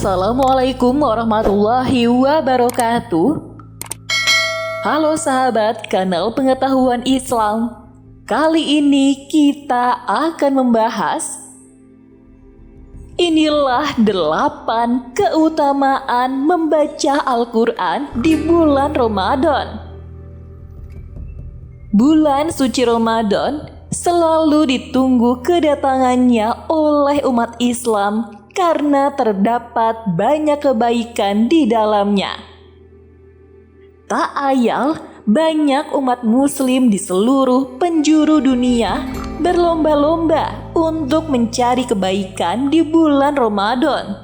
Assalamualaikum warahmatullahi wabarakatuh. Halo sahabat kanal pengetahuan Islam. Kali ini kita akan membahas inilah 8 keutamaan membaca Al-Quran di bulan Ramadan. Bulan suci Ramadan selalu ditunggu kedatangannya oleh umat Islam karena terdapat banyak kebaikan di dalamnya. Tak ayal, banyak umat muslim di seluruh penjuru dunia berlomba-lomba untuk mencari kebaikan di bulan Ramadan.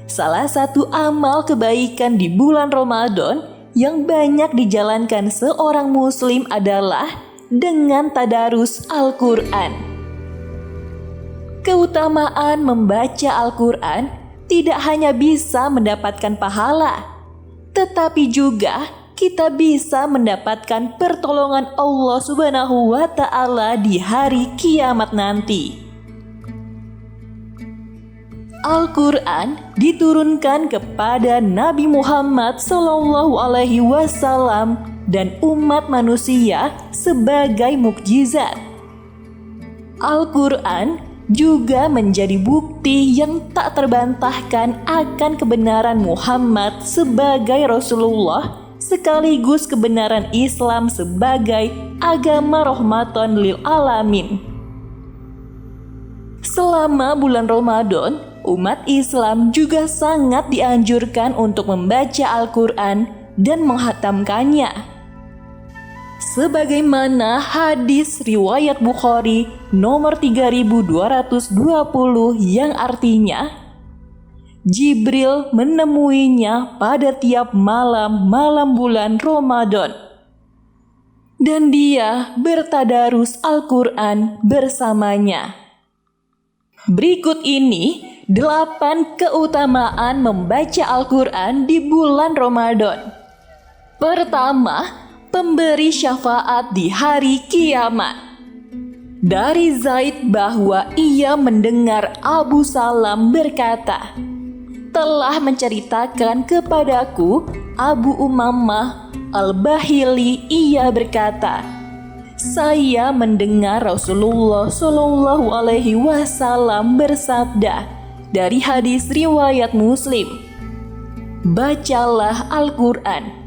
Salah satu amal kebaikan di bulan Ramadan yang banyak dijalankan seorang muslim adalah dengan tadarus Al-Quran. Keutamaan membaca Al-Quran tidak hanya bisa mendapatkan pahala, tetapi juga kita bisa mendapatkan pertolongan Allah Subhanahu wa Ta'ala di hari kiamat nanti. Al-Quran diturunkan kepada Nabi Muhammad SAW dan umat manusia sebagai mukjizat. Al-Quran juga menjadi bukti yang tak terbantahkan akan kebenaran Muhammad sebagai Rasulullah sekaligus kebenaran Islam sebagai agama rahmatan lil alamin. Selama bulan Ramadan, umat Islam juga sangat dianjurkan untuk membaca Al-Quran dan menghatamkannya. Sebagaimana hadis riwayat Bukhari nomor 3220 yang artinya, Jibril menemuinya pada tiap malam bulan Ramadan dan dia bertadarus Al-Quran bersamanya. Berikut ini 8 keutamaan membaca Al-Quran di bulan Ramadan. Pertama, pemberi syafaat di hari kiamat. Dari Zaid bahwa ia mendengar Abu Salam berkata, telah menceritakan kepadaku Abu Umamah Al-Bahili, ia berkata, saya mendengar Rasulullah SAW bersabda dari hadis riwayat Muslim, bacalah Al-Quran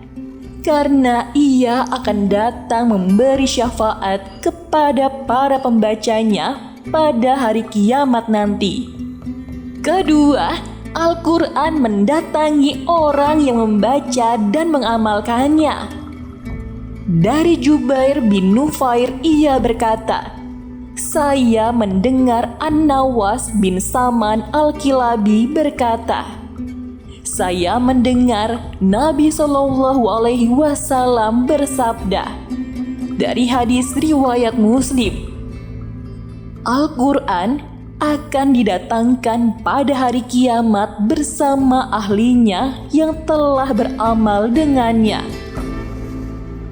karena ia akan datang memberi syafaat kepada para pembacanya pada hari kiamat nanti. Kedua, Al-Quran mendatangi orang yang membaca dan mengamalkannya. Dari Jubair bin Nufair ia berkata, saya mendengar An-Nawas bin Saman Al-Kilabi berkata, saya mendengar Nabi SAW bersabda dari hadis riwayat Muslim, Al-Quran akan didatangkan pada hari kiamat bersama ahlinya yang telah beramal dengannya.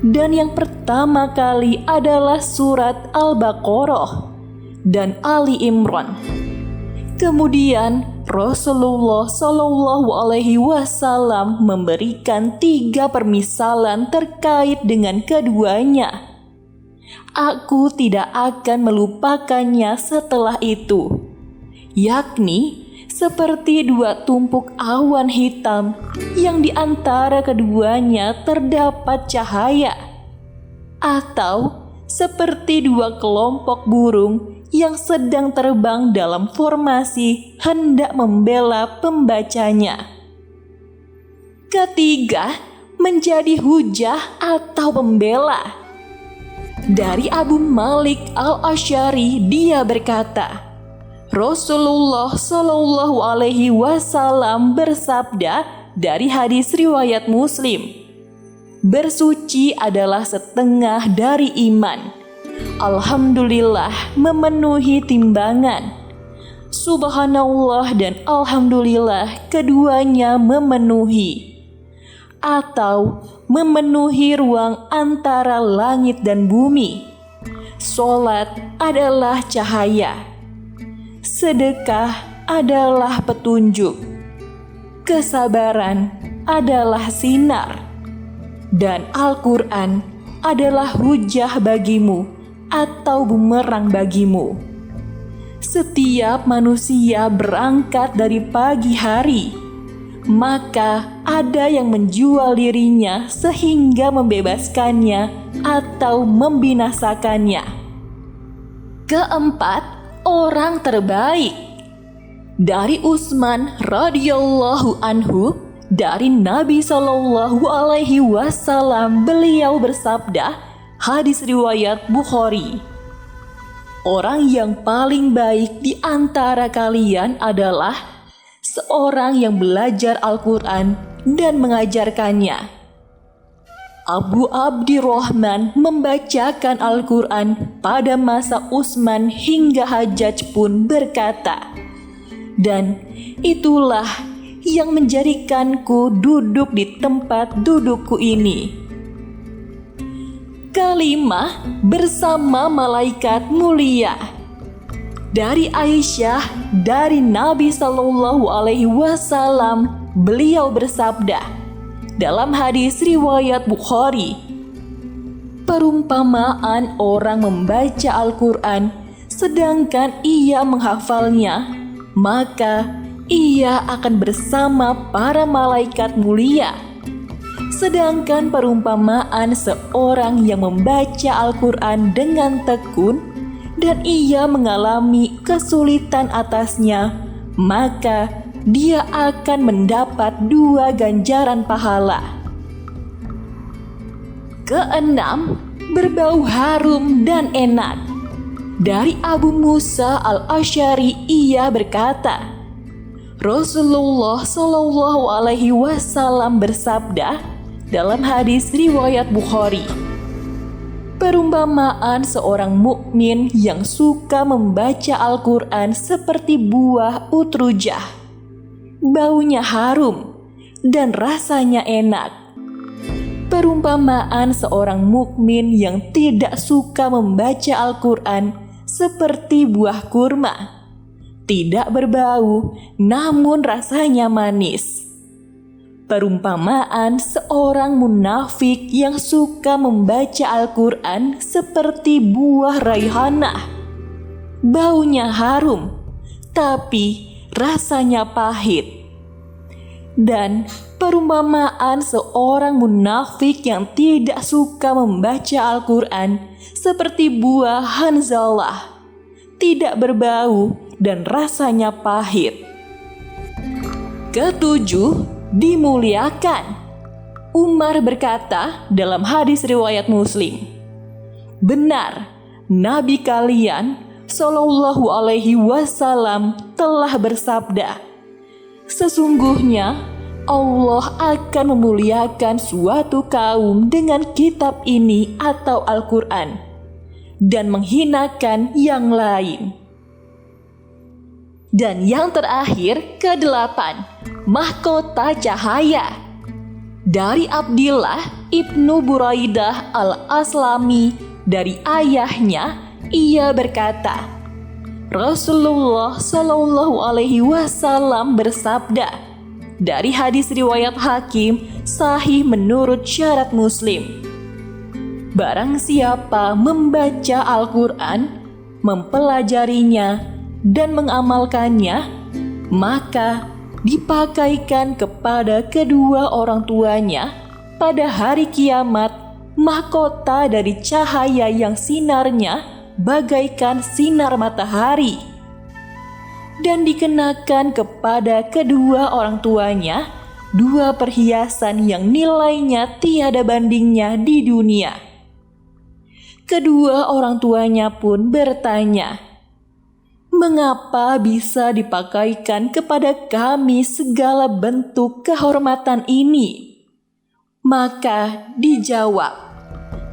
Dan yang pertama kali adalah surat Al-Baqarah dan Ali Imran. Kemudian Rasulullah SAW memberikan 3 permisalan terkait dengan keduanya. Aku tidak akan melupakannya setelah itu, yakni seperti 2 tumpuk awan hitam yang di antara keduanya terdapat cahaya, atau seperti 2 kelompok burung yang sedang terbang dalam formasi hendak membela pembacanya. Ketiga, menjadi hujah atau pembela. Dari Abu Malik Al-Asy'ari dia berkata, Rasulullah SAW bersabda dari hadis riwayat Muslim, bersuci adalah setengah dari iman. Alhamdulillah memenuhi timbangan. Subhanallah dan Alhamdulillah keduanya memenuhi, atau memenuhi ruang antara langit dan bumi. Salat adalah cahaya, sedekah adalah petunjuk, kesabaran adalah sinar, dan Al-Quran adalah hujah bagimu atau bumerang bagimu. Setiap manusia berangkat dari pagi hari, maka ada yang menjual dirinya sehingga membebaskannya atau membinasakannya. Keempat, orang terbaik. Dari Utsman radhiyallahu anhu, dari Nabi Shallallahu Alaihi Wasallam, beliau bersabda, hadis riwayat Bukhari, orang yang paling baik di antara kalian adalah seorang yang belajar Al-Quran dan mengajarkannya. Abu Abdirrahman membacakan Al-Quran pada masa Utsman hingga Hajjaj pun berkata, dan itulah yang menjadikanku duduk di tempat dudukku ini. Kalimah bersama malaikat mulia. Dari Aisyah, dari Nabi Shallallahu Alaihi Wasallam, beliau bersabda dalam hadis riwayat Bukhari, perumpamaan orang membaca Al-Quran sedangkan ia menghafalnya, maka ia akan bersama para malaikat mulia. Sedangkan perumpamaan seorang yang membaca Al-Quran dengan tekun dan ia mengalami kesulitan atasnya, maka dia akan mendapat 2 ganjaran pahala. Keenam, berbau harum dan enak. Dari Abu Musa al-Asy'ari ia berkata, Rasulullah Shallallahu Alaihi Wasallam bersabda dalam hadis riwayat Bukhari, perumpamaan seorang mukmin yang suka membaca Al-Quran seperti buah utrujah, baunya harum dan rasanya enak. Perumpamaan seorang mukmin yang tidak suka membaca Al-Quran seperti buah kurma, tidak berbau, namun rasanya manis. Perumpamaan seorang munafik yang suka membaca Al-Quran seperti buah raihanah, baunya harum, tapi rasanya pahit. Dan perumpamaan seorang munafik yang tidak suka membaca Al-Quran seperti buah hanzalah, tidak berbau dan rasanya pahit. Ketujuh, dimuliakan. Umar berkata dalam hadis riwayat Muslim, benar, Nabi kalian Shallallahu Alaihi Wasallam telah bersabda, sesungguhnya Allah akan memuliakan suatu kaum dengan kitab ini atau Al-Quran dan menghinakan yang lain. Dan yang terakhir, ke-8, mahkota cahaya. Dari Abdillah ibnu Buraidah al-Aslami, dari ayahnya, ia berkata, Rasulullah Shallallahu Alaihi Wasallam bersabda, dari hadis riwayat Hakim, sahih menurut syarat Muslim, barang siapa membaca Al-Quran, mempelajarinya, dan mengamalkannya, maka dipakaikan kepada kedua orang tuanya pada hari kiamat mahkota dari cahaya yang sinarnya bagaikan sinar matahari, dan dikenakan kepada kedua orang tuanya 2 perhiasan yang nilainya tiada bandingnya di dunia. Kedua orang tuanya pun bertanya, mengapa bisa dipakaikan kepada kami segala bentuk kehormatan ini? Maka dijawab,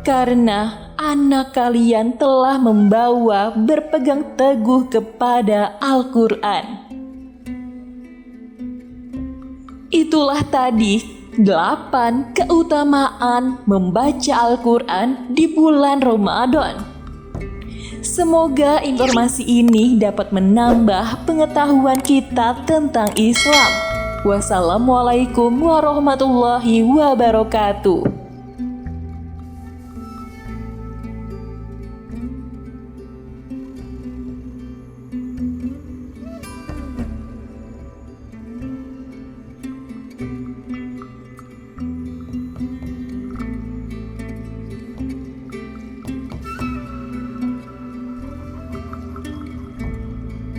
karena anak kalian telah membawa berpegang teguh kepada Al-Quran. Itulah tadi 8 keutamaan membaca Al-Quran di bulan Ramadan. Semoga informasi ini dapat menambah pengetahuan kita tentang Islam. Wassalamualaikum warahmatullahi wabarakatuh.